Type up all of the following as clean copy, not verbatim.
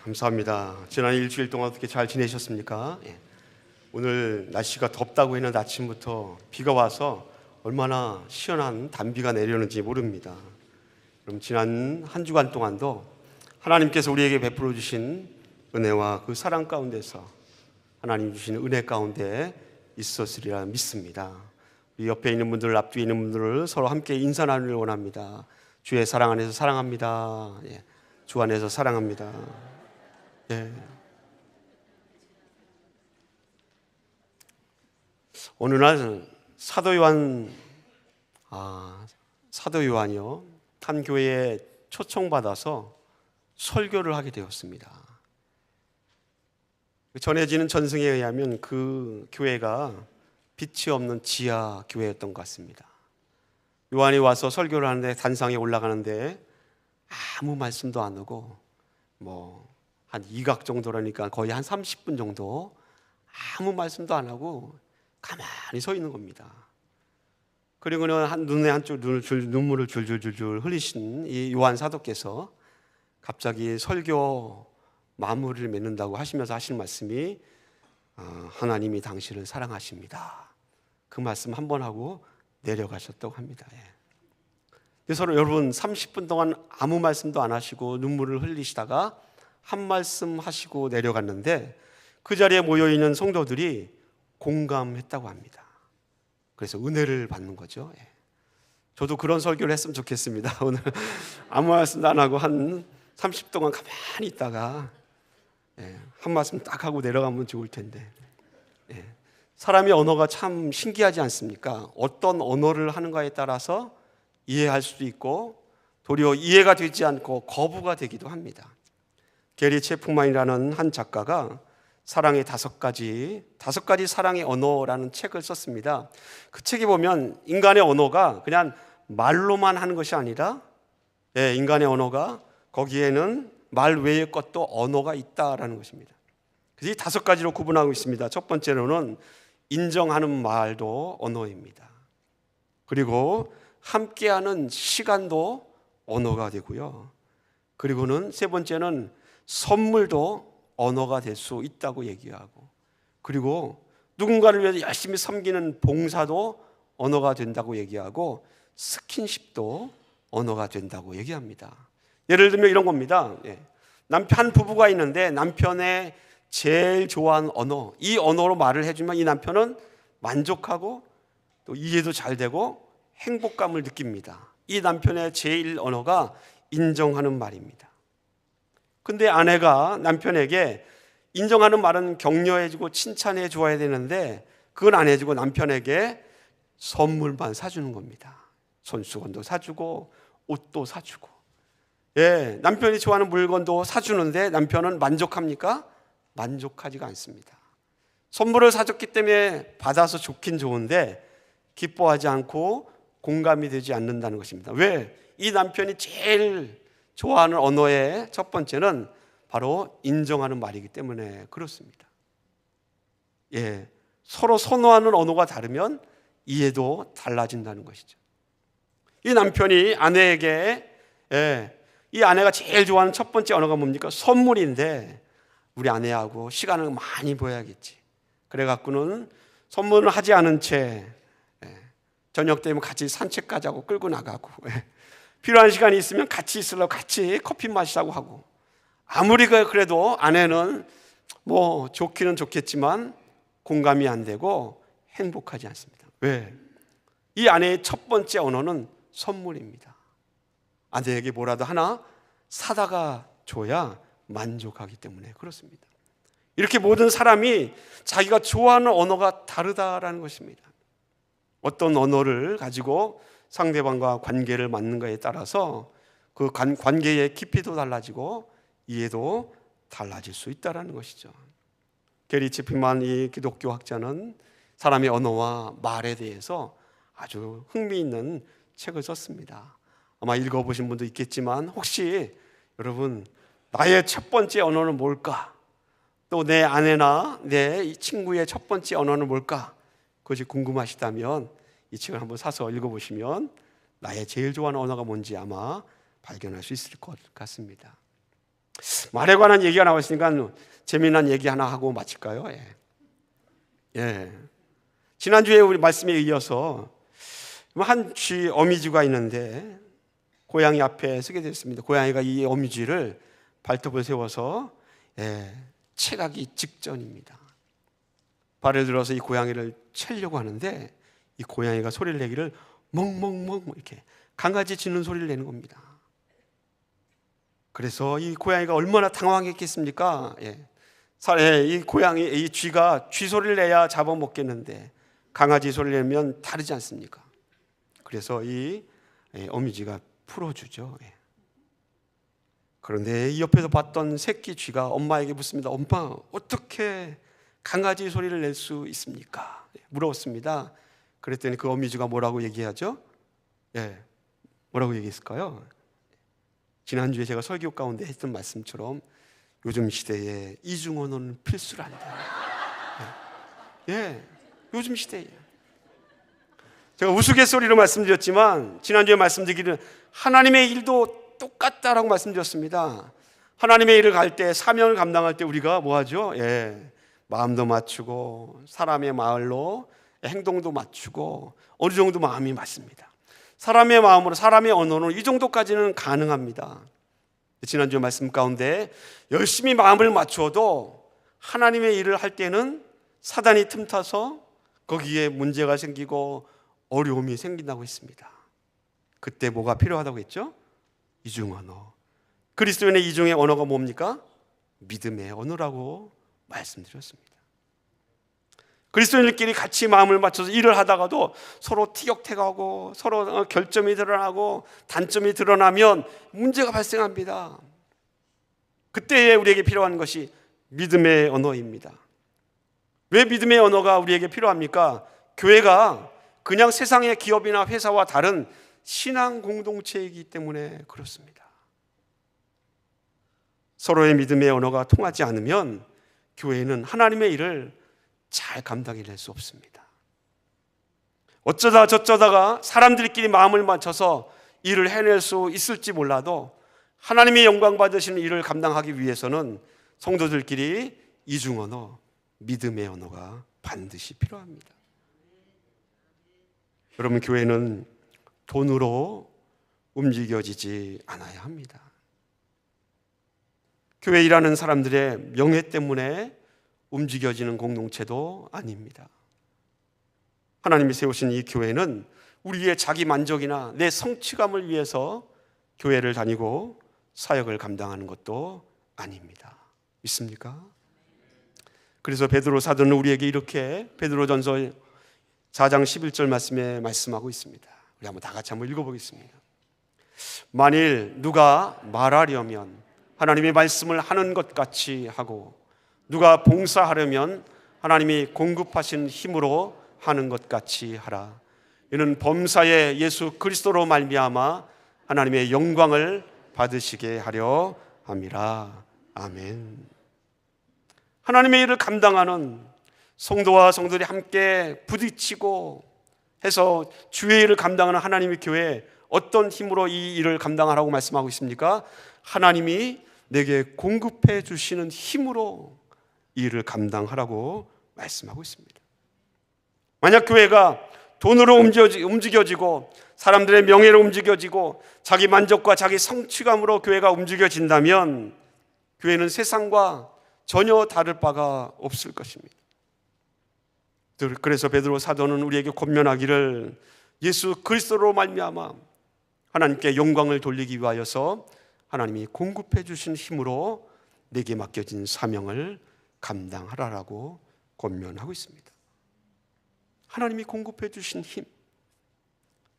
감사합니다. 지난 일주일 동안 어떻게 잘 지내셨습니까? 오늘 날씨가 덥다고 했는데 아침부터 비가 와서 얼마나 시원한 단비가 내려오는지 모릅니다. 그럼 지난 한 주간 동안도 하나님께서 우리에게 베풀어 주신 은혜와 그 사랑 가운데서 하나님 주신 은혜 가운데 있었으리라 믿습니다. 우리 옆에 있는 분들, 앞뒤에 있는 분들을 서로 함께 인사 나누길 원합니다. 주의 사랑 안에서 사랑합니다. 주 안에서 사랑합니다. 어느 날 사도 요한이요 한 교회에 초청받아서 설교를 하게 되었습니다. 전해지는 전승에 의하면 그 교회가 빛이 없는 지하 교회였던 것 같습니다. 요한이 와서 설교를 하는데 단상에 올라가는데 아무 말씀도 안 하고 한 2각 정도라니까 거의 한 30분 정도 아무 말씀도 안 하고 가만히 서 있는 겁니다. 그리고는 눈에 한쪽 눈물을 줄줄줄줄 흘리신 이 요한 사도께서 갑자기 설교 마무리를 맺는다고 하시면서 하신 말씀이 하나님이 당신을 사랑하십니다. 그 말씀 한 번 하고 내려가셨다고 합니다. 그래서 여러분 30분 동안 아무 말씀도 안 하시고 눈물을 흘리시다가 한 말씀 하시고 내려갔는데 그 자리에 모여있는 성도들이 공감했다고 합니다. 그래서 은혜를 받는 거죠. 저도 그런 설교를 했으면 좋겠습니다. 오늘 아무 말씀도 안 하고 한 30분 동안 가만히 있다가 한 말씀 딱 하고 내려가면 좋을 텐데. 사람의 언어가 참 신기하지 않습니까? 어떤 언어를 하는가에 따라서 이해할 수도 있고 도리어 이해가 되지 않고 거부가 되기도 합니다. 게리 체프만이라는 한 작가가 사랑의 5가지 사랑의 언어라는 책을 썼습니다. 그 책에 보면 인간의 언어가 그냥 말로만 하는 것이 아니라 인간의 언어가 거기에는 말 외의 것도 언어가 있다라는 것입니다. 그래서 이 5가지로 구분하고 있습니다. 첫 번째로는 인정하는 말도 언어입니다. 그리고 함께하는 시간도 언어가 되고요. 그리고는 세 번째는 선물도 언어가 될 수 있다고 얘기하고, 그리고 누군가를 위해서 열심히 섬기는 봉사도 언어가 된다고 얘기하고, 스킨십도 언어가 된다고 얘기합니다. 예를 들면 이런 겁니다. 한 부부가 있는데 남편의 제일 좋아하는 언어, 이 언어로 말을 해주면 이 남편은 만족하고 또 이해도 잘 되고 행복감을 느낍니다. 이 남편의 제일 언어가 인정하는 말입니다. 근데 아내가 남편에게 인정하는 말은 격려해주고 칭찬해 줘야 되는데 그건 안 해주고 남편에게 선물만 사주는 겁니다. 손수건도 사주고 옷도 사주고, 남편이 좋아하는 물건도 사주는데 남편은 만족합니까? 만족하지가 않습니다. 선물을 사줬기 때문에 받아서 좋긴 좋은데 기뻐하지 않고 공감이 되지 않는다는 것입니다. 왜? 이 남편이 제일 좋아하는 언어의 첫 번째는 바로 인정하는 말이기 때문에 그렇습니다. 서로 선호하는 언어가 다르면 이해도 달라진다는 것이죠. 이 남편이 아내에게 이 아내가 제일 좋아하는 첫 번째 언어가 뭡니까? 선물인데 우리 아내하고 시간을 많이 보내야겠지. 그래갖고는 선물을 하지 않은 채 저녁 되면 같이 산책 가자고 끌고 나가고, 필요한 시간이 있으면 같이 있으려고 같이 커피 마시자고 하고, 아무리 그래도 아내는 좋기는 좋겠지만 공감이 안 되고 행복하지 않습니다. 왜? 이 아내의 첫 번째 언어는 선물입니다. 아내에게 뭐라도 하나 사다가 줘야 만족하기 때문에 그렇습니다. 이렇게 모든 사람이 자기가 좋아하는 언어가 다르다라는 것입니다. 어떤 언어를 가지고 상대방과 관계를 맺는가에 따라서 그 관계의 깊이도 달라지고 이해도 달라질 수 있다는 것이죠. 게리 체프만 이 기독교 학자는 사람의 언어와 말에 대해서 아주 흥미있는 책을 썼습니다. 아마 읽어보신 분도 있겠지만 혹시 여러분 나의 첫 번째 언어는 뭘까? 또 내 아내나 내 친구의 첫 번째 언어는 뭘까? 그것이 궁금하시다면 이 책을 한번 사서 읽어보시면 나의 제일 좋아하는 언어가 뭔지 아마 발견할 수 있을 것 같습니다. 말에 관한 얘기가 나왔으니까 재미난 얘기 하나 하고 마칠까요? 지난주에 우리 말씀에 이어서 한 어미쥐가 있는데 고양이 앞에 서게 됐습니다. 고양이가 이 어미쥐를 발톱을 세워서 채가기 직전입니다. 발을 들어서 이 고양이를 채려고 하는데 이 고양이가 소리를 내기를 멍멍멍 이렇게 강아지 짖는 소리를 내는 겁니다. 그래서 이 고양이가 얼마나 당황했겠습니까? 이 고양이, 이 쥐가 쥐 소리를 내야 잡아먹겠는데 강아지 소리를 내면 다르지 않습니까? 그래서 이 어미쥐가 풀어주죠. 그런데 이 옆에서 봤던 새끼 쥐가 엄마에게 묻습니다. 엄마, 어떻게 강아지 소리를 낼 수 있습니까? 물었습니다. 그랬더니 그 어미쥐가 뭐라고 얘기하죠? 뭐라고 얘기했을까요? 지난주에 제가 설교 가운데 했던 말씀처럼 요즘 시대에 이중 언어는 필수란다. 요즘 시대에 제가 우스갯소리로 말씀드렸지만 지난주에 말씀드리기를 하나님의 일도 똑같다라고 말씀드렸습니다. 하나님의 일을 갈 때, 사명을 감당할 때 우리가 뭐하죠? 마음도 맞추고 사람의 말로 행동도 맞추고 어느 정도 마음이 맞습니다. 사람의 마음으로, 사람의 언어로 이 정도까지는 가능합니다. 지난주 말씀 가운데 열심히 마음을 맞추어도 하나님의 일을 할 때는 사단이 틈타서 거기에 문제가 생기고 어려움이 생긴다고 했습니다. 그때 뭐가 필요하다고 했죠? 이중 언어. 그리스도인의 이중의 언어가 뭡니까? 믿음의 언어라고 말씀드렸습니다. 그리스도인들끼리 같이 마음을 맞춰서 일을 하다가도 서로 티격태격하고 서로 결점이 드러나고 단점이 드러나면 문제가 발생합니다. 그때에 우리에게 필요한 것이 믿음의 언어입니다. 왜 믿음의 언어가 우리에게 필요합니까? 교회가 그냥 세상의 기업이나 회사와 다른 신앙 공동체이기 때문에 그렇습니다. 서로의 믿음의 언어가 통하지 않으면 교회는 하나님의 일을 잘 감당해낼 수 없습니다. 어쩌다 저쩌다가 사람들끼리 마음을 맞춰서 일을 해낼 수 있을지 몰라도 하나님의 영광 받으시는 일을 감당하기 위해서는 성도들끼리 이중 언어, 믿음의 언어가 반드시 필요합니다. 여러분, 교회는 돈으로 움직여지지 않아야 합니다. 교회 일하는 사람들의 명예 때문에 움직여지는 공동체도 아닙니다. 하나님이 세우신 이 교회는 우리의 자기 만족이나 내 성취감을 위해서 교회를 다니고 사역을 감당하는 것도 아닙니다. 믿습니까? 그래서 베드로 사도는 우리에게 이렇게 베드로전서 4장 11절 말씀에 말씀하고 있습니다. 우리 한번 다 같이 한번 읽어보겠습니다. 만일 누가 말하려면 하나님의 말씀을 하는 것 같이 하고 누가 봉사하려면 하나님이 공급하신 힘으로 하는 것 같이 하라. 이는 범사에 예수 그리스도로 말미암아 하나님의 영광을 받으시게 하려 함이라. 아멘. 하나님의 일을 감당하는 성도와 성도들이 함께 부딪히고 해서 주의 일을 감당하는 하나님의 교회, 어떤 힘으로 이 일을 감당하라고 말씀하고 있습니까? 하나님이 내게 공급해 주시는 힘으로 이 일을 감당하라고 말씀하고 있습니다. 만약 교회가 돈으로 움직여지고 사람들의 명예로 움직여지고 자기 만족과 자기 성취감으로 교회가 움직여진다면 교회는 세상과 전혀 다를 바가 없을 것입니다. 그래서 베드로 사도는 우리에게 권면하기를 예수 그리스도로 말미암아 하나님께 영광을 돌리기 위하여서 하나님이 공급해 주신 힘으로 내게 맡겨진 사명을 감당하라라고 권면하고 있습니다. 하나님이 공급해 주신 힘.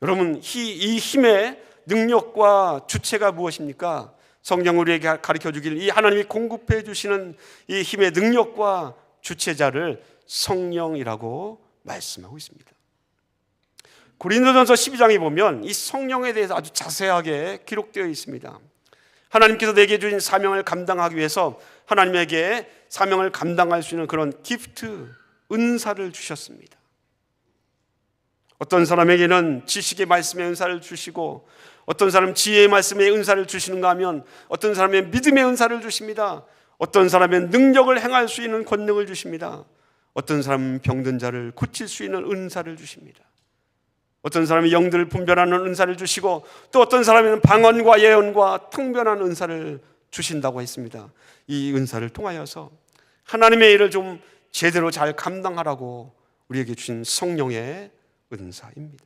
여러분, 이 힘의 능력과 주체가 무엇입니까? 성경 우리에게 가르쳐 주길 이 하나님이 공급해 주시는 이 힘의 능력과 주체자를 성령이라고 말씀하고 있습니다. 고린도전서 12장에 보면 이 성령에 대해서 아주 자세하게 기록되어 있습니다. 하나님께서 내게 주신 사명을 감당하기 위해서 하나님에게 사명을 감당할 수 있는 그런 기프트, 은사를 주셨습니다. 어떤 사람에게는 지식의 말씀의 은사를 주시고 어떤 사람은 지혜의 말씀의 은사를 주시는가 하면 어떤 사람의 믿음의 은사를 주십니다. 어떤 사람은 능력을 행할 수 있는 권능을 주십니다. 어떤 사람은 병든 자를 고칠 수 있는 은사를 주십니다. 어떤 사람이 영들을 분별하는 은사를 주시고 또 어떤 사람은 방언과 예언과 통변하는 은사를 주신다고 했습니다. 이 은사를 통하여서 하나님의 일을 좀 제대로 잘 감당하라고 우리에게 주신 성령의 은사입니다.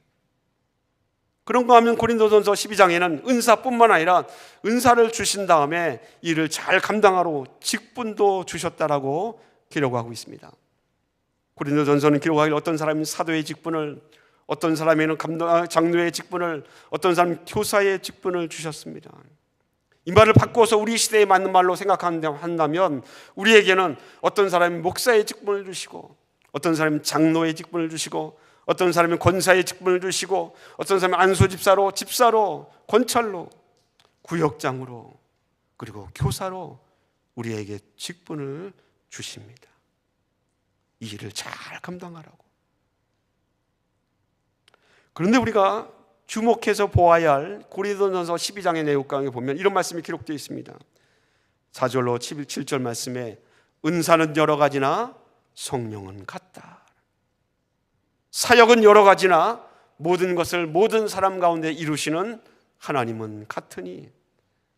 그런가 하면 고린도전서 12장에는 은사뿐만 아니라 은사를 주신 다음에 일을 잘 감당하러 직분도 주셨다라고 기록하고 있습니다. 고린도전서는 기록하기를 어떤 사람이 사도의 직분을, 어떤 사람에는 장로의 직분을, 어떤 사람은 교사의 직분을 주셨습니다. 이 말을 바꾸어서 우리 시대에 맞는 말로 생각한다면 우리에게는 어떤 사람이 목사의 직분을 주시고 어떤 사람이 장로의 직분을 주시고 어떤 사람은 권사의 직분을 주시고 어떤 사람은 안수집사로, 집사로, 권찰로, 구역장으로 그리고 교사로 우리에게 직분을 주십니다. 이 일을 잘 감당하라고. 그런데 우리가 주목해서 보아야 할 고린도전서 12장의 내용강에 보면 이런 말씀이 기록되어 있습니다. 4절로 7절 말씀에 은사는 여러 가지나 성령은 같다. 사역은 여러 가지나 모든 것을 모든 사람 가운데 이루시는 하나님은 같으니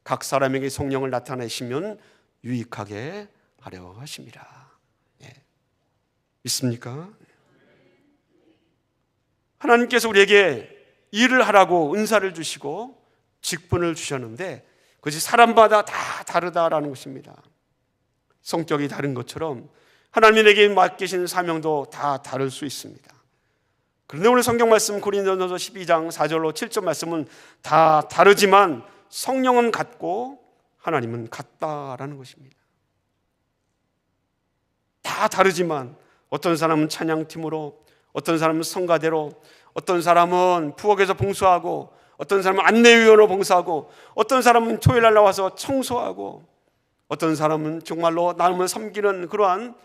각 사람에게 성령을 나타내시면 유익하게 하려 하심이라. 믿습니까? 하나님께서 우리에게 일을 하라고 은사를 주시고 직분을 주셨는데 그것이 사람마다 다 다르다라는 것입니다. 성격이 다른 것처럼 하나님에게 맡기신 사명도 다 다를 수 있습니다. 그런데 오늘 성경 말씀 고린도전서 12장 4절로 7절 말씀은 다 다르지만 성령은 같고 하나님은 같다라는 것입니다. 다 다르지만 어떤 사람은 찬양팀으로, 어떤 사람은 성가대로, 어떤 사람은 부엌에서 봉사하고, 어떤 사람은 안내위원으로 봉사하고, 어떤 사람은 토요일 날 나와서 청소하고, 어떤 사람은 정말로 나눔을 섬기는 그러한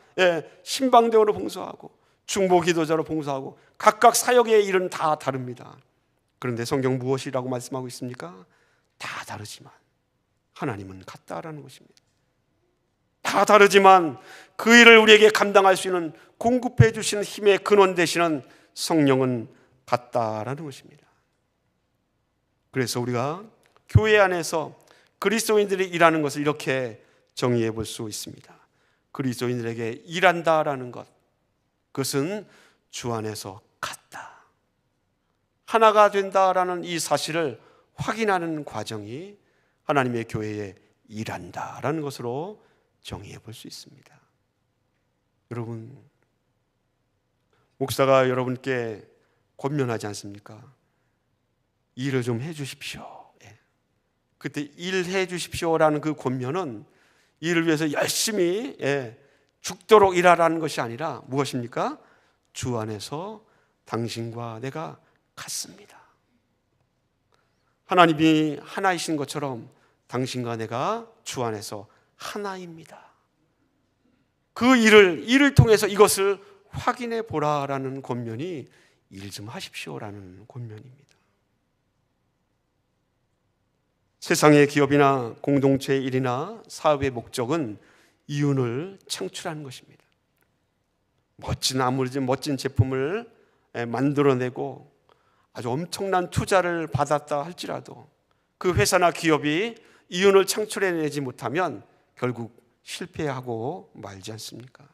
신방대원으로 봉사하고, 중보기도자로 봉사하고, 각각 사역의 일은 다 다릅니다. 그런데 성경 무엇이라고 말씀하고 있습니까? 다 다르지만 하나님은 같다라는 것입니다. 다 다르지만 그 일을 우리에게 감당할 수 있는 공급해 주시는 힘의 근원 되시는 성령은 같다라는 것입니다. 그래서 우리가 교회 안에서 그리스도인들이 일하는 것을 이렇게 정의해 볼 수 있습니다. 그리스도인들에게 일한다라는 것, 그것은 주 안에서 같다, 하나가 된다라는 이 사실을 확인하는 과정이 하나님의 교회에 일한다라는 것으로 정의해 볼 수 있습니다. 여러분, 목사가 여러분께 권면하지 않습니까? 일을 좀 해 주십시오. 그때 일해 주십시오라는 그 권면은 일을 위해서 열심히 죽도록 일하라는 것이 아니라 무엇입니까? 주 안에서 당신과 내가 같습니다. 하나님이 하나이신 것처럼 당신과 내가 주 안에서 하나입니다. 그 일을 통해서 이것을 확인해 보라라는 권면이 일 좀 하십시오라는 권면입니다. 세상의 기업이나 공동체의 일이나 사업의 목적은 이윤을 창출하는 것입니다. 멋진 제품을 만들어내고 아주 엄청난 투자를 받았다 할지라도 그 회사나 기업이 이윤을 창출해내지 못하면 결국 실패하고 말지 않습니까?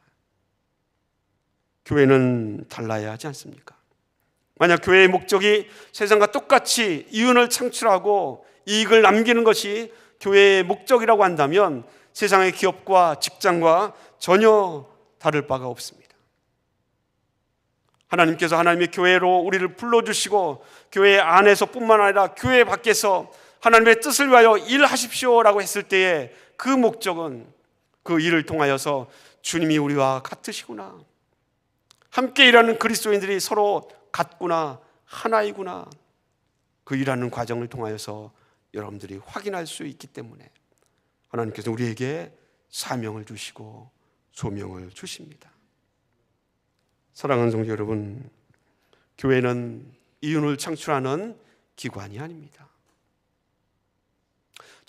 교회는 달라야 하지 않습니까? 만약 교회의 목적이 세상과 똑같이 이윤을 창출하고 이익을 남기는 것이 교회의 목적이라고 한다면 세상의 기업과 직장과 전혀 다를 바가 없습니다. 하나님께서 하나님의 교회로 우리를 불러주시고 교회 안에서뿐만 아니라 교회 밖에서 하나님의 뜻을 위하여 일하십시오라고 했을 때에 그 목적은 그 일을 통하여서 주님이 우리와 같으시구나, 함께 일하는 그리스도인들이 서로 같구나, 하나이구나, 그 일하는 과정을 통하여서 여러분들이 확인할 수 있기 때문에 하나님께서 우리에게 사명을 주시고 소명을 주십니다. 사랑하는 성도 여러분, 교회는 이윤을 창출하는 기관이 아닙니다.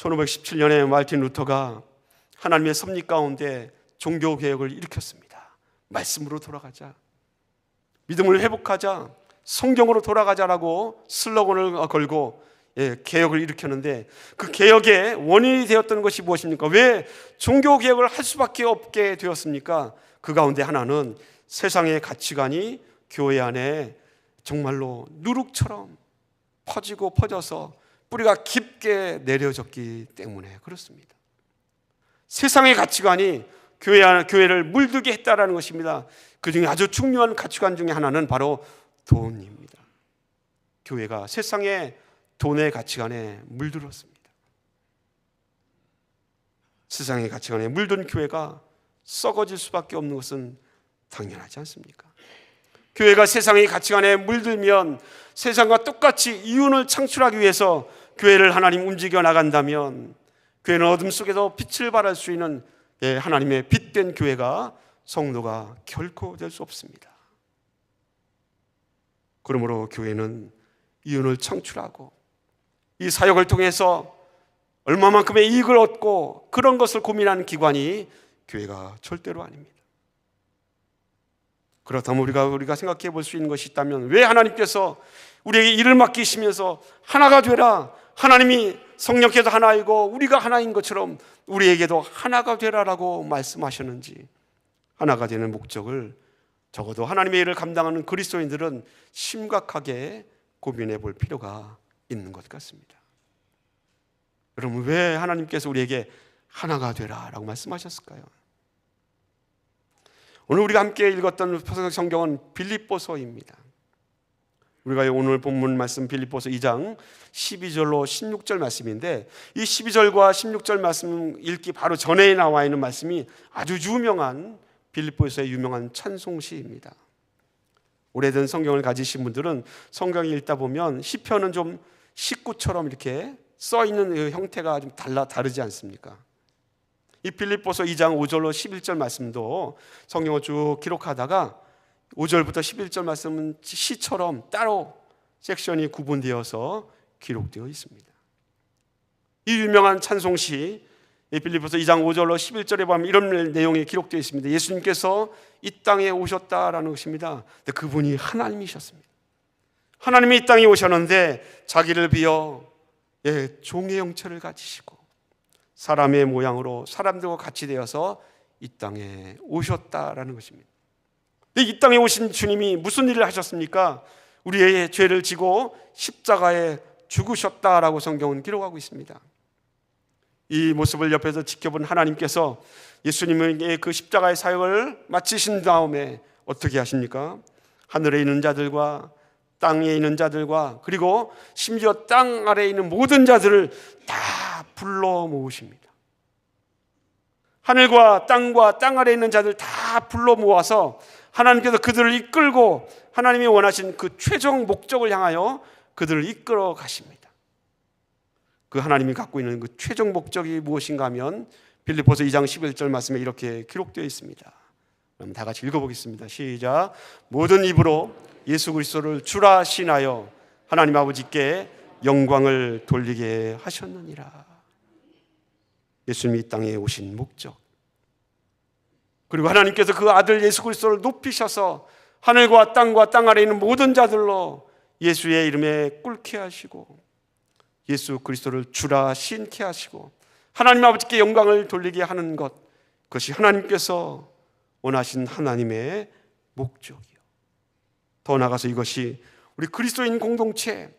1517년에 마르틴 루터가 하나님의 섭리 가운데 종교개혁을 일으켰습니다. 말씀으로 돌아가자, 믿음을 회복하자, 성경으로 돌아가자라고 슬로건을 걸고 개혁을 일으켰는데, 그 개혁의 원인이 되었던 것이 무엇입니까? 왜 종교개혁을 할 수밖에 없게 되었습니까? 그 가운데 하나는 세상의 가치관이 교회 안에 정말로 누룩처럼 퍼지고 퍼져서 뿌리가 깊게 내려졌기 때문에 그렇습니다. 세상의 가치관이 교회를 물들게 했다라는 것입니다. 그 중에 아주 중요한 가치관 중에 하나는 바로 돈입니다. 교회가 세상의 돈의 가치관에 물들었습니다. 세상의 가치관에 물든 교회가 썩어질 수밖에 없는 것은 당연하지 않습니까? 교회가 세상의 가치관에 물들면 세상과 똑같이 이윤을 창출하기 위해서 교회를 하나님 움직여 나간다면, 교회는 어둠 속에서 빛을 발할 수 있는 하나님의 빛된 교회가, 성도가 결코 될 수 없습니다. 그러므로 교회는 이윤을 창출하고 이 사역을 통해서 얼마만큼의 이익을 얻고 그런 것을 고민하는 기관이 교회가 절대로 아닙니다. 그렇다면 우리가 생각해 볼 수 있는 것이 있다면, 왜 하나님께서 우리에게 일을 맡기시면서 하나가 되라, 하나님이 성령께서 하나이고 우리가 하나인 것처럼 우리에게도 하나가 되라라고 말씀하셨는지, 하나가 되는 목적을 적어도 하나님의 일을 감당하는 그리스도인들은 심각하게 고민해 볼 필요가 있는 것 같습니다. 여러분, 왜 하나님께서 우리에게 하나가 되라라고 말씀하셨을까요? 오늘 우리가 함께 읽었던 성경은 빌립보서입니다. 우리가 오늘 본문 말씀 빌립보서 2장 12절로 16절 말씀인데, 이 12절과 16절 말씀 읽기 바로 전에 나와 있는 말씀이 아주 유명한 빌립보서의 유명한 찬송시입니다. 오래된 성경을 가지신 분들은 성경을 읽다 보면 시편은 좀 시구처럼 이렇게 써 있는 형태가 좀 다르지 않습니까? 이 빌립보서 2장 5절로 11절 말씀도 성경을 쭉 기록하다가 5절부터 11절 말씀은 시처럼 따로 섹션이 구분되어서 기록되어 있습니다. 이 유명한 찬송시 빌립보서 2장 5절로 11절에 보면 이런 내용이 기록되어 있습니다. 예수님께서 이 땅에 오셨다라는 것입니다. 근데 그분이 하나님이셨습니다. 하나님이 이 땅에 오셨는데 자기를 비어 종의 형체를 가지시고 사람의 모양으로 사람들과 같이 되어서 이 땅에 오셨다라는 것입니다. 이 땅에 오신 주님이 무슨 일을 하셨습니까? 우리의 죄를 지고 십자가에 죽으셨다라고 성경은 기록하고 있습니다. 이 모습을 옆에서 지켜본 하나님께서 예수님의 그 십자가의 사역을 마치신 다음에 어떻게 하십니까? 하늘에 있는 자들과 땅에 있는 자들과 그리고 심지어 땅 아래에 있는 모든 자들을 다 불러 모으십니다. 하늘과 땅과 땅 아래에 있는 자들 다 불러 모아서 하나님께서 그들을 이끌고 하나님이 원하신 그 최종 목적을 향하여 그들을 이끌어 가십니다. 그 하나님이 갖고 있는 그 최종 목적이 무엇인가 하면 빌립보서 2장 11절 말씀에 이렇게 기록되어 있습니다. 그럼 다 같이 읽어보겠습니다. 시작. 모든 입으로 예수 그리스도를 주라 신하여 하나님 아버지께 영광을 돌리게 하셨느니라. 예수님이 이 땅에 오신 목적, 그리고 하나님께서 그 아들 예수 그리스도를 높이셔서 하늘과 땅 아래에 있는 모든 자들로 예수의 이름에 꿇게 하시고 예수 그리스도를 주라 신케 하시고 하나님 아버지께 영광을 돌리게 하는 것, 그것이 하나님께서 원하신 하나님의 목적이요. 더 나아가서 이것이 우리 그리스도인 공동체,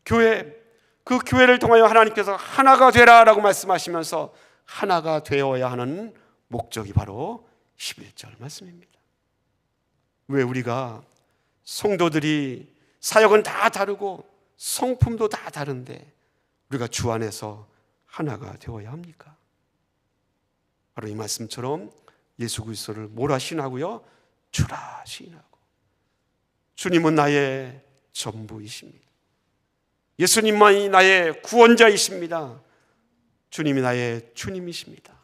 교회, 그 교회를 통하여 하나님께서 하나가 되라라고 말씀하시면서 하나가 되어야 하는 목적이 바로 11절 말씀입니다. 왜 우리가 성도들이 사역은 다 다르고 성품도 다 다른데 우리가 주 안에서 하나가 되어야 합니까? 바로 이 말씀처럼 예수 그리스도를 뭐라 신하고요? 주라 신하고. 주님은 나의 전부이십니다. 예수님만이 나의 구원자이십니다. 주님이 나의 주님이십니다.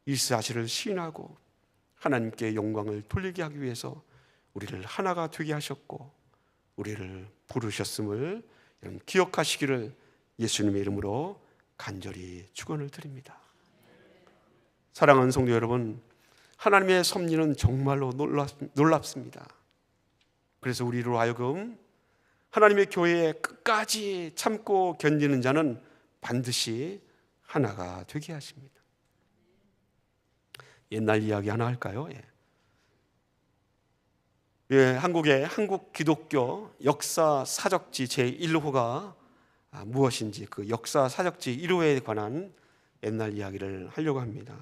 이 사실을 시인하고 하나님께 영광을 돌리게 하기 위해서 우리를 하나가 되게 하셨고 우리를 부르셨음을 기억하시기를 예수님의 이름으로 간절히 축원을 드립니다. 사랑하는 성도 여러분, 하나님의 섭리는 정말로 놀랍습니다. 그래서 우리로 하여금 하나님의 교회에 끝까지 참고 견디는 자는 반드시 하나가 되게 하십니다. 옛날 이야기 하나 할까요? 한국의 한국 기독교 역사 사적지 제1호가 무엇인지, 그 역사 사적지 1호에 관한 옛날 이야기를 하려고 합니다.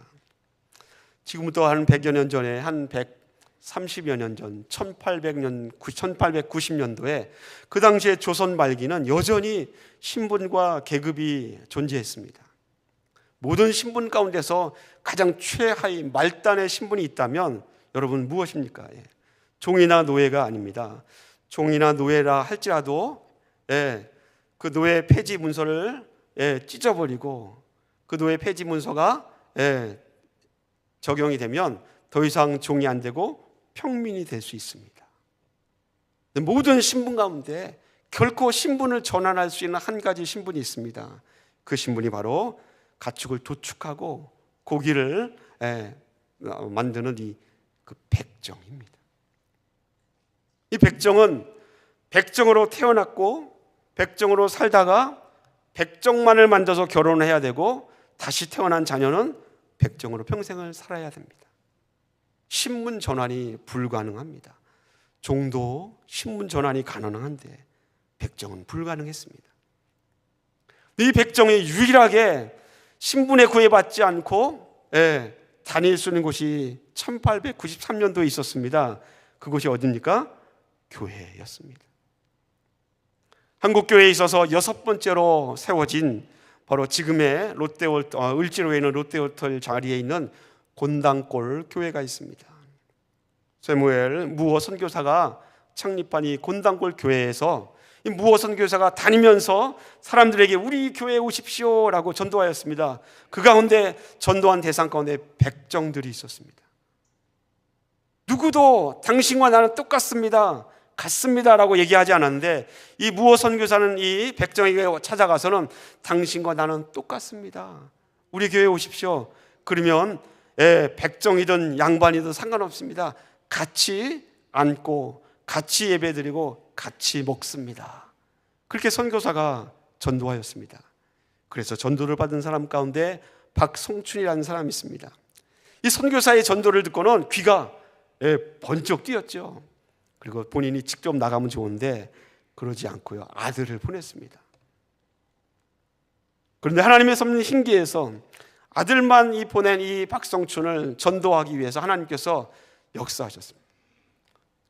지금부터 한 100여 년 전에, 한 130여 년 전, 1890년도에 그 당시에 조선 말기는 여전히 신분과 계급이 존재했습니다. 모든 신분 가운데서 가장 최하위 말단의 신분이 있다면 여러분 무엇입니까? 종이나 노예가 아닙니다. 종이나 노예라 할지라도 그 노예 폐지 문서를 찢어버리고 그 노예 폐지 문서가 적용이 되면 더 이상 종이 안 되고 평민이 될 수 있습니다. 모든 신분 가운데 결코 신분을 전환할 수 있는 한 가지 신분이 있습니다. 그 신분이 바로 가축을 도축하고 고기를 만드는 그 백정입니다. 이 백정은 백정으로 태어났고 백정으로 살다가 백정만을 만져서 결혼을 해야 되고 다시 태어난 자녀는 백정으로 평생을 살아야 됩니다. 신분 전환이 불가능합니다. 종도 신분 전환이 가능한데 백정은 불가능했습니다. 이 백정이 유일하게 신분에 구애받지 않고 다닐 수 있는 곳이 1893년도에 있었습니다. 그곳이 어디입니까? 교회였습니다. 한국교회에 있어서 6번째로 세워진 바로 지금의 을지로에 있는 롯데호텔 자리에 있는 곤당골 교회가 있습니다. 세무엘 무어 선교사가 창립한 이 곤당골 교회에서 이 무어 선교사가 다니면서 사람들에게 우리 교회에 오십시오라고 전도하였습니다. 그 가운데 전도한 대상 가운데 백정들이 있었습니다. 누구도 당신과 나는 똑같습니다, 같습니다라고 얘기하지 않았는데 이 무어 선교사는 이 백정에게 찾아가서는 당신과 나는 똑같습니다, 우리 교회에 오십시오. 그러면 백정이든 양반이든 상관없습니다. 같이 앉고 같이 예배드리고 같이 먹습니다. 그렇게 선교사가 전도하였습니다. 그래서 전도를 받은 사람 가운데 박성춘이라는 사람이 있습니다. 이 선교사의 전도를 듣고는 귀가 번쩍 뛰었죠. 그리고 본인이 직접 나가면 좋은데 그러지 않고요, 아들을 보냈습니다. 그런데 하나님의 섭리 신기해서 아들만 보낸 이 박성춘을 전도하기 위해서 하나님께서 역사하셨습니다.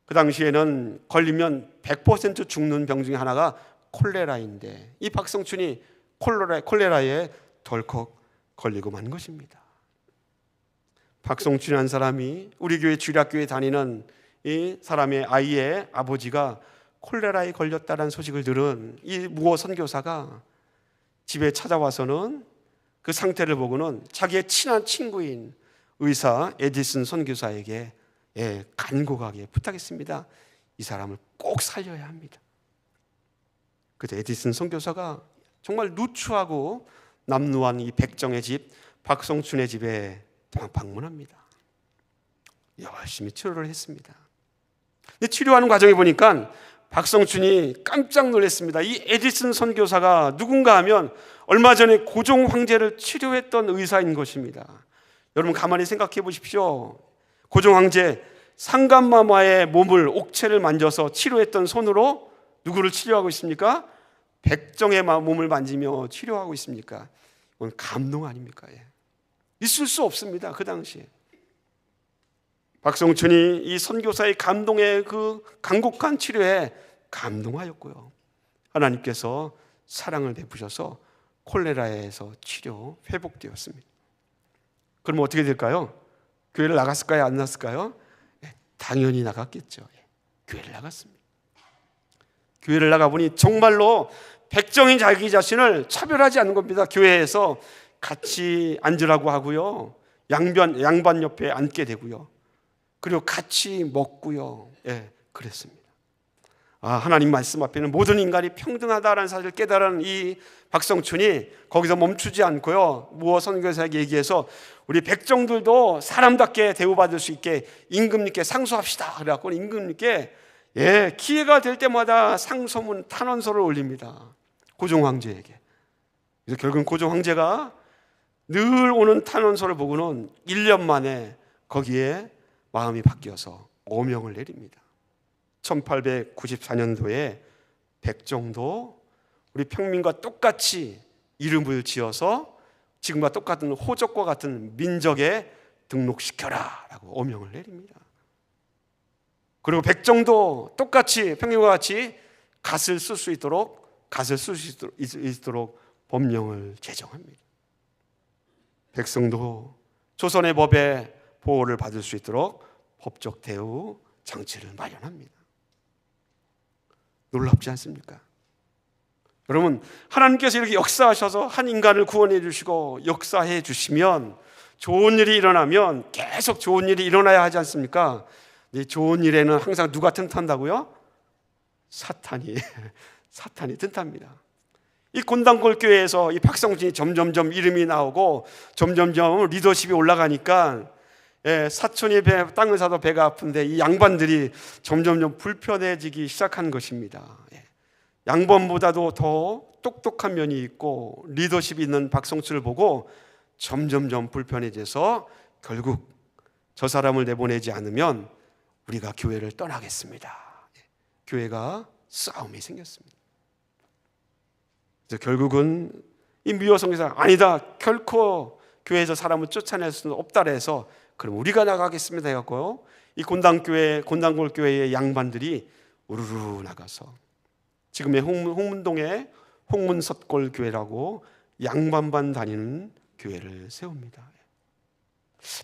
그 당시에는 걸리면 100% 죽는 병 중에 하나가 콜레라인데 이 박성춘이 콜레라에 덜컥 걸리고 만 것입니다. 박성춘이라는 사람이 우리 교회 주일학교에 다니는 이 사람의 아이의 아버지가 콜레라에 걸렸다는 소식을 들은 이 무어 선교사가 집에 찾아와서는 그 상태를 보고는 자기의 친한 친구인 의사 에디슨 선교사에게 간곡하게 부탁했습니다. 이 사람을 꼭 살려야 합니다. 그때 에디슨 선교사가 정말 누추하고 남루한 이 백정의 집 박성춘의 집에 방문합니다. 열심히 치료를 했습니다. 근데 치료하는 과정에 보니까 박성춘이 깜짝 놀랐습니다. 이 에디슨 선교사가 누군가 하면 얼마 전에 고종 황제를 치료했던 의사인 것입니다. 여러분 가만히 생각해 보십시오. 고종 황제 상감마마의 몸을 옥체를 만져서 치료했던 손으로 누구를 치료하고 있습니까? 백정의 몸을 만지며 치료하고 있습니까? 이건 감동 아닙니까? 있을 수 없습니다. 그 당시에 박성춘이 이 선교사의 감동의 그 간곡한 치료에 감동하였고요, 하나님께서 사랑을 베푸셔서 콜레라에서 치료 회복되었습니다. 그럼 어떻게 될까요? 교회를 나갔을까요? 안 나갔을까요? 당연히 나갔겠죠. 교회를 나갔습니다. 교회를 나가보니 정말로 백정인 자기 자신을 차별하지 않는 겁니다. 교회에서 같이 앉으라고 하고요, 양반 옆에 앉게 되고요, 그리고 같이 먹고요, 그랬습니다. 하나님 말씀 앞에는 모든 인간이 평등하다라는 사실을 깨달은 이 박성춘이 거기서 멈추지 않고요, 무어 선교사에게 얘기해서 우리 백정들도 사람답게 대우받을 수 있게 임금님께 상소합시다. 그래갖고 임금님께 기회가 될 때마다 상소문 탄원서를 올립니다. 고종 황제에게. 그래서 결국은 고종 황제가 늘 오는 탄원서를 보고는 1년 만에 거기에 마음이 바뀌어서 어명을 내립니다. 1894년도에 백정도 우리 평민과 똑같이 이름을 지어서 지금과 똑같은 호적과 같은 민족에 등록시켜라 라고 어명을 내립니다. 그리고 백정도 똑같이 평민과 같이 갓을 쓸 수 있도록 법령을 제정합니다. 백성도 조선의 법의 보호를 받을 수 있도록 법적 대우 장치를 마련합니다. 놀랍지 않습니까? 여러분, 하나님께서 이렇게 역사하셔서 한 인간을 구원해 주시고 역사해 주시면, 좋은 일이 일어나면 계속 좋은 일이 일어나야 하지 않습니까? 이 좋은 일에는 항상 누가 틈탄다고요? 사탄이 틈탑니다. 이 곤단골 교회에서 이 박성준이 점점점 이름이 나오고 점점점 리더십이 올라가니까 사촌이 땅을 사도 배가 아픈데 이 양반들이 점점점 불편해지기 시작한 것입니다. 양반보다도 더 똑똑한 면이 있고 리더십이 있는 박성춘을 보고 점점점 불편해져서 결국 저 사람을 내보내지 않으면 우리가 교회를 떠나겠습니다. 교회가 싸움이 생겼습니다. 그래서 결국은 이 미호 선교사가 아니다, 결코 교회에서 사람을 쫓아낼 수는 없다 해서 그럼 우리가 나가겠습니다 해갖고 이 곤단골 교회의 양반들이 우르르 나가서 지금의 홍문동의 홍문석골 교회라고 양반반 다니는 교회를 세웁니다.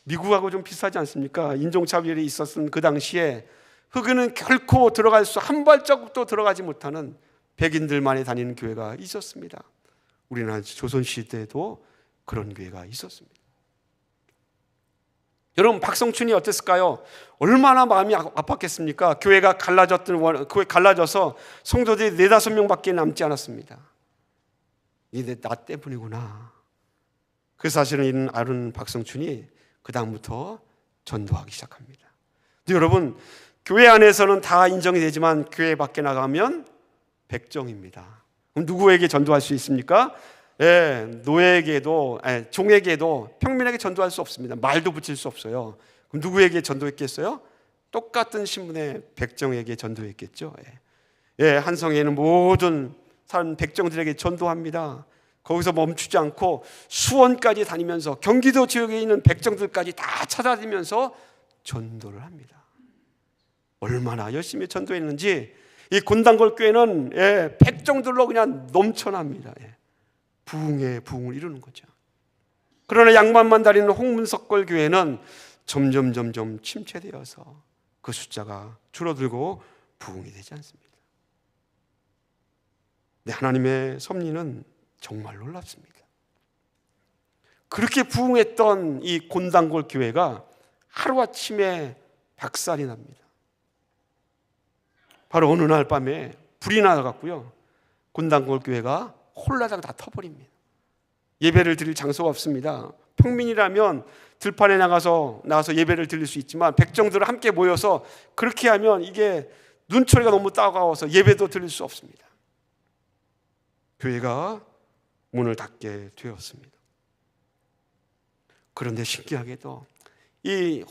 미국하고 좀 비슷하지 않습니까? 인종차별이 있었던 그 당시에 흑인은 결코 한 발자국도 들어가지 못하는 백인들만이 다니는 교회가 있었습니다. 우리나라 조선시대에도 그런 교회가 있었습니다. 여러분, 박성춘이 어땠을까요? 얼마나 마음이 아팠겠습니까? 교회가 갈라져서 성도들이 4-5명밖에 남지 않았습니다. 이게 나 때문이구나. 그 사실을 아는 박성춘이 그 다음부터 전도하기 시작합니다. 근데 여러분, 교회 안에서는 다 인정이 되지만 교회 밖에 나가면 백정입니다. 그럼 누구에게 전도할 수 있습니까? 노예에게도, 종에게도, 평민에게 전도할 수 없습니다. 말도 붙일 수 없어요. 그럼 누구에게 전도했겠어요? 똑같은 신분의 백정에게 전도했겠죠. 한성에는 모든 사람 백정들에게 전도합니다. 거기서 멈추지 않고 수원까지 다니면서 경기도 지역에 있는 백정들까지 다 찾아다니면서 전도를 합니다. 얼마나 열심히 전도했는지 이 곤단골 교회는 백정들로 그냥 넘쳐납니다. 부흥의 부흥을 이루는 거죠. 그러나 양반만 다니는 홍문석골 교회는 점점 침체되어서 그 숫자가 줄어들고 부흥이 되지 않습니다. 네, 하나님의 섭리는 정말 놀랍습니다. 그렇게 부흥했던 이 곤단골 교회가 하루아침에 박살이 납니다. 바로 어느 날 밤에 불이 나갔고요, 곤단골 교회가 홀라당 다 터버립니다. 예배를 드릴 장소가 없습니다. 평민이라면 들판에 나가서 예배를 드릴 수 있지만 백정들을 함께 모여서 그렇게 하면 이게 눈초리가 너무 따가워서 예배도 드릴 수 없습니다. 교회가 문을 닫게 되었습니다. 그런데 신기하게도 이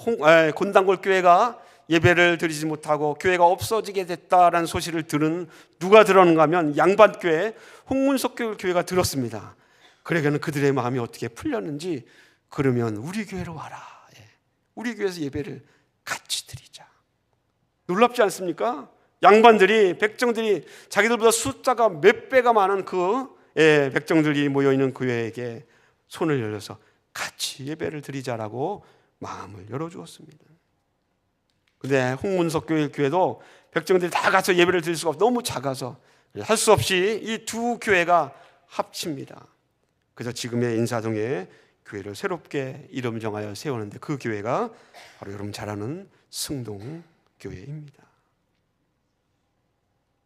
곤단골 교회가 예배를 드리지 못하고 교회가 없어지게 됐다라는 소식을 들은 누가 들었는가 하면 양반교회 홍문석골 교회가 들었습니다. 그러니까 그들의 마음이 어떻게 풀렸는지, 그러면 우리 교회로 와라. 우리 교회에서 예배를 같이 드리자. 놀랍지 않습니까? 양반들이, 백정들이 자기들보다 숫자가 몇 배가 많은 그 백정들이 모여있는 교회에게 손을 열어서 같이 예배를 드리자라고 마음을 열어주었습니다. 근데 홍문석 교회도 백정들이 다 가서 예배를 드릴 수가 없어, 너무 작아서 할 수 없이 이 두 교회가 합칩니다. 그래서 지금의 인사동에 교회를 새롭게 이름 정하여 세우는데 그 교회가 바로 여러분 잘 아는 승동교회입니다.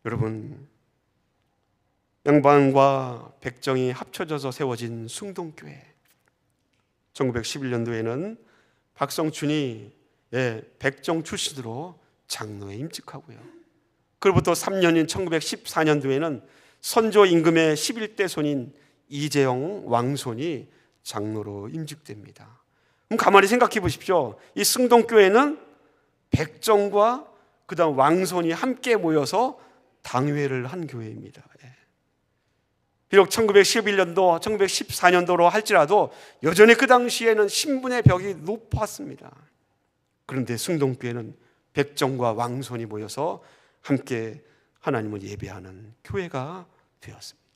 여러분, 양반과 백정이 합쳐져서 세워진 숭동교회, 1911년도에는 박성춘이 백정 출신으로 장로에 임직하고요. 그로부터 3년인 1914년도에는 선조 임금의 11대 손인 이재영 왕손이 장로로 임직됩니다. 그럼 가만히 생각해 보십시오. 이 승동교회는 백정과 그다음 왕손이 함께 모여서 당회를 한 교회입니다. 비록 1911년도, 1914년도로 할지라도 여전히 그 당시에는 신분의 벽이 높았습니다. 그런데 승동교회는 백정과 왕손이 모여서 함께 하나님을 예배하는 교회가 되었습니다.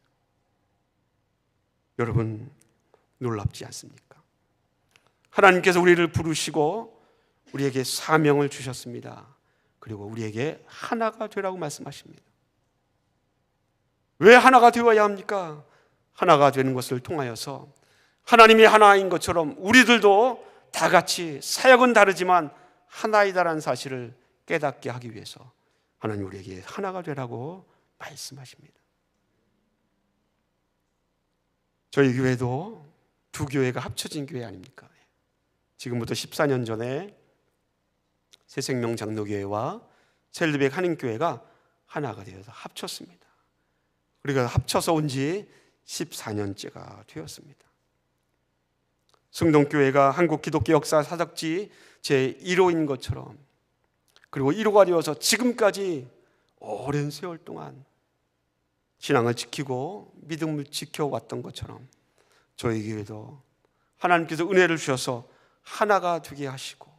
여러분, 놀랍지 않습니까? 하나님께서 우리를 부르시고 우리에게 사명을 주셨습니다. 그리고 우리에게 하나가 되라고 말씀하십니다. 왜 하나가 되어야 합니까? 하나가 되는 것을 통하여서 하나님이 하나인 것처럼 우리들도 다 같이 사역은 다르지만 하나이다라는 사실을 깨닫게 하기 위해서 하나님 우리에게 하나가 되라고 말씀하십니다. 저희 교회도 두 교회가 합쳐진 교회 아닙니까? 지금부터 14년 전에 새생명 장로교회와 셀드백 한인교회가 하나가 되어서 합쳤습니다. 우리가 합쳐서 온 지 14년째가 되었습니다. 승동교회가 한국 기독교 역사 사적지 제1호인 것처럼, 그리고 1호가 되어서 지금까지 오랜 세월 동안 신앙을 지키고 믿음을 지켜왔던 것처럼 저희 교회도 하나님께서 은혜를 주셔서 하나가 되게 하시고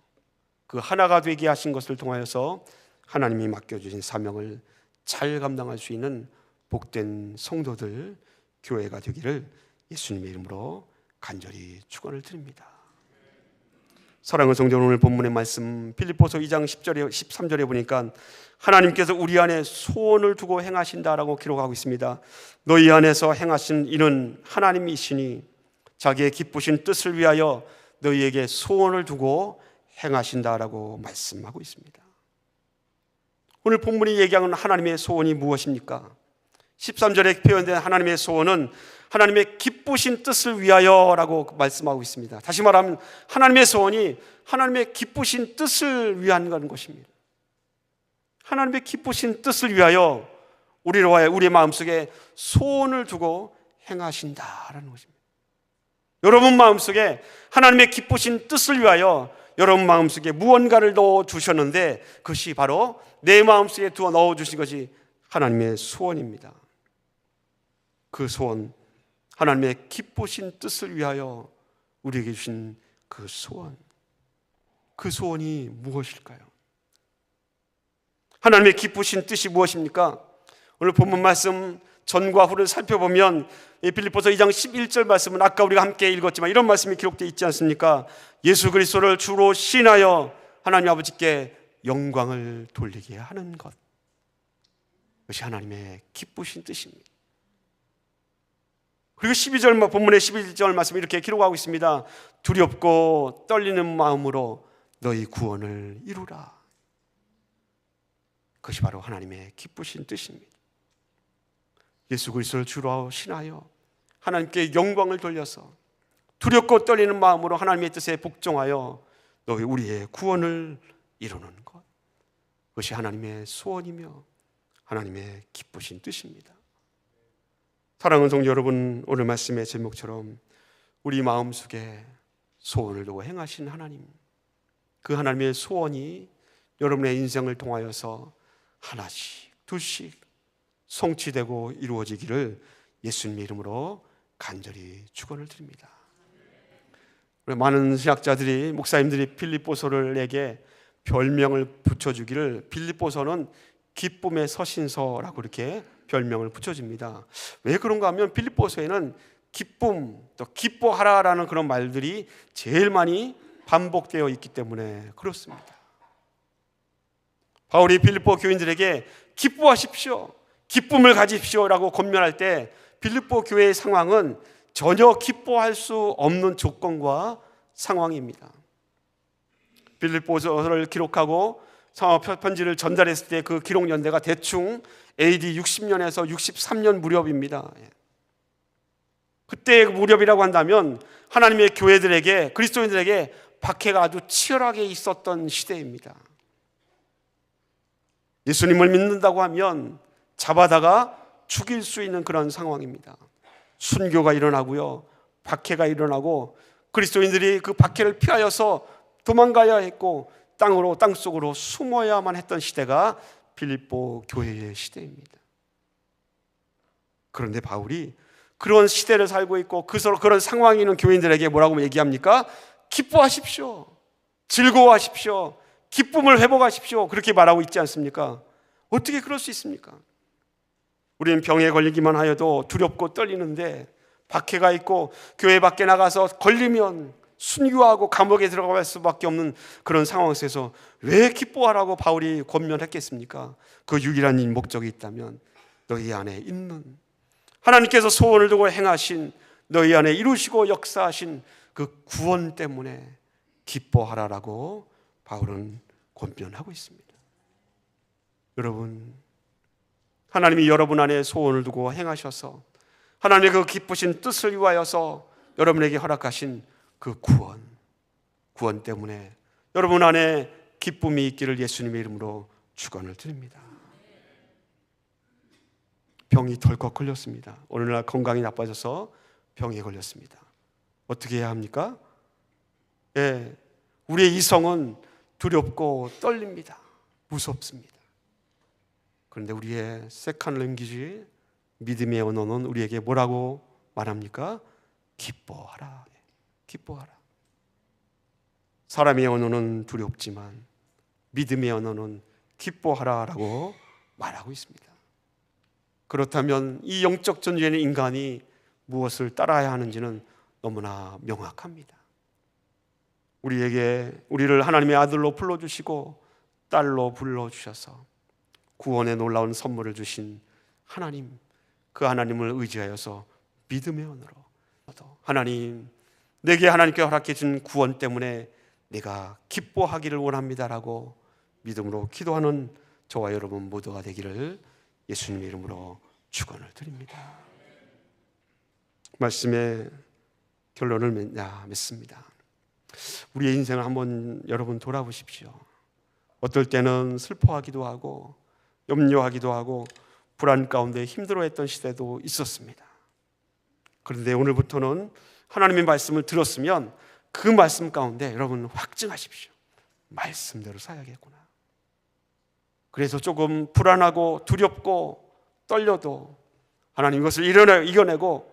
그 하나가 되게 하신 것을 통하여서 하나님이 맡겨주신 사명을 잘 감당할 수 있는 복된 성도들, 교회가 되기를 예수님의 이름으로 간절히 축원을 드립니다. 사랑하는 성도, 오늘 본문의 말씀 빌립보서 2장 10절에 13절에 보니까 하나님께서 우리 안에 소원을 두고 행하신다라고 기록하고 있습니다. 너희 안에서 행하신 이는 하나님이시니 자기의 기쁘신 뜻을 위하여 너희에게 소원을 두고 행하신다라고 말씀하고 있습니다. 오늘 본문이 얘기하는 하나님의 소원이 무엇입니까? 13절에 표현된 하나님의 소원은 하나님의 기쁘신 뜻을 위하여라고 말씀하고 있습니다. 다시 말하면 하나님의 소원이 하나님의 기쁘신 뜻을 위한 것입니다. 하나님의 기쁘신 뜻을 위하여 우리의 마음속에 소원을 두고 행하신다라는 것입니다. 여러분 마음속에 하나님의 기쁘신 뜻을 위하여 여러분 마음속에 무언가를 넣어주셨는데 그것이 바로 내 마음속에 넣어주신 것이 하나님의 소원입니다. 그 소원, 하나님의 기쁘신 뜻을 위하여 우리에게 주신 그 소원, 그 소원이 무엇일까요? 하나님의 기쁘신 뜻이 무엇입니까? 오늘 본문 말씀 전과 후를 살펴보면 빌립보서 2장 11절 말씀은 아까 우리가 함께 읽었지만 이런 말씀이 기록되어 있지 않습니까? 예수 그리스도를 주로 신하여 하나님 아버지께 영광을 돌리게 하는 것, 그것이 하나님의 기쁘신 뜻입니다. 그리고 12절 본문의 11절 말씀 이렇게 기록하고 있습니다. 두렵고 떨리는 마음으로 너희 구원을 이루라. 그것이 바로 하나님의 기쁘신 뜻입니다. 예수 그리스도를 주로 신하여 하나님께 영광을 돌려서 두렵고 떨리는 마음으로 하나님의 뜻에 복종하여 너희 우리의 구원을 이루는 것, 그것이 하나님의 소원이며 하나님의 기쁘신 뜻입니다. 사랑하는 성도 여러분, 오늘 말씀의 제목처럼 우리 마음속에 소원을 두고 행하신 하나님, 그 하나님의 소원이 여러분의 인생을 통하여서 하나씩 둘씩 성취되고 이루어지기를 예수님의 이름으로 간절히 축원을 드립니다. 많은 신학자들이, 목사님들이 빌립보서를에게 별명을 붙여주기를 빌립보서는 기쁨의 서신서라고 이렇게 별명을 붙여줍니다. 왜 그런가 하면 빌립보서에는 기쁨, 또 기뻐하라라는 그런 말들이 제일 많이 반복되어 있기 때문에 그렇습니다. 바울이 빌립보 교인들에게 기뻐하십시오, 기쁨을 가지십시오라고 권면할 때 빌립보 교회의 상황은 전혀 기뻐할 수 없는 조건과 상황입니다. 빌립보서를 기록하고 편지를 전달했을 때 그 기록 연대가 대충 AD 60년에서 63년 무렵입니다. 그때 무렵이라고 한다면 하나님의 교회들에게, 그리스도인들에게 박해가 아주 치열하게 있었던 시대입니다. 예수님을 믿는다고 하면 잡아다가 죽일 수 있는 그런 상황입니다. 순교가 일어나고요, 박해가 일어나고 그리스도인들이 그 박해를 피하여서 도망가야 했고 땅속으로 숨어야만 했던 시대가 빌립보 교회의 시대입니다. 그런데 바울이 그런 시대를 살고 있고 그런 상황이 있는 교인들에게 뭐라고 얘기합니까? 기뻐하십시오, 즐거워하십시오, 기쁨을 회복하십시오, 그렇게 말하고 있지 않습니까? 어떻게 그럴 수 있습니까? 우리는 병에 걸리기만 하여도 두렵고 떨리는데 박해가 있고 교회 밖에 나가서 걸리면 순교하고 감옥에 들어갈 수밖에 없는 그런 상황 속에서 왜 기뻐하라고 바울이 권면했겠습니까? 그 유일한 목적이 있다면 너희 안에 있는 하나님께서 소원을 두고 행하신, 너희 안에 이루시고 역사하신 그 구원 때문에 기뻐하라라고 바울은 권면하고 있습니다. 여러분, 하나님이 여러분 안에 소원을 두고 행하셔서 하나님의 그 기쁘신 뜻을 위하여서 여러분에게 허락하신 그 구원 때문에 여러분 안에 기쁨이 있기를 예수님의 이름으로 축원을 드립니다. 병이 덜컥 걸렸습니다. 어느 날 건강이 나빠져서 병에 걸렸습니다. 어떻게 해야 합니까? 우리의 이성은 두렵고 떨립니다. 무섭습니다. 그런데 우리의 세컨 랭귀지, 믿음의 언어는 우리에게 뭐라고 말합니까? 기뻐하라. 기뻐하라. 사람의 언어는 두렵지만 믿음의 언어는 기뻐하라라고 말하고 있습니다. 그렇다면 이 영적 존재의 인간이 무엇을 따라야 하는지는 너무나 명확합니다. 우리를 하나님의 아들로 불러주시고 딸로 불러주셔서 구원의 놀라운 선물을 주신 하나님, 그 하나님을 의지하여서 믿음의 언어로, 하나님, 내게 하나님께 허락해 준 구원 때문에 내가 기뻐하기를 원합니다라고 믿음으로 기도하는 저와 여러분 모두가 되기를 예수님의 이름으로 축원을 드립니다. 말씀의 결론을 맺습니다. 우리의 인생을 한번 여러분 돌아보십시오. 어떨 때는 슬퍼하기도 하고 염려하기도 하고 불안 가운데 힘들어했던 시대도 있었습니다. 그런데 오늘부터는 하나님의 말씀을 들었으면 그 말씀 가운데 여러분 확증하십시오. 말씀대로 살아야겠구나. 그래서 조금 불안하고 두렵고 떨려도 하나님 이것을 이겨내고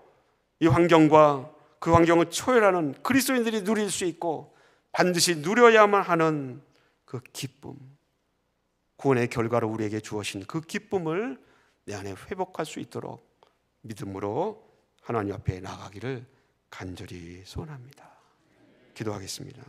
이 환경과 그 환경을 초월하는 그리스도인들이 누릴 수 있고 반드시 누려야만 하는 그 기쁨, 구원의 결과로 우리에게 주어진 그 기쁨을 내 안에 회복할 수 있도록 믿음으로 하나님 앞에 나가기를 간절히 소원합니다. 기도하겠습니다.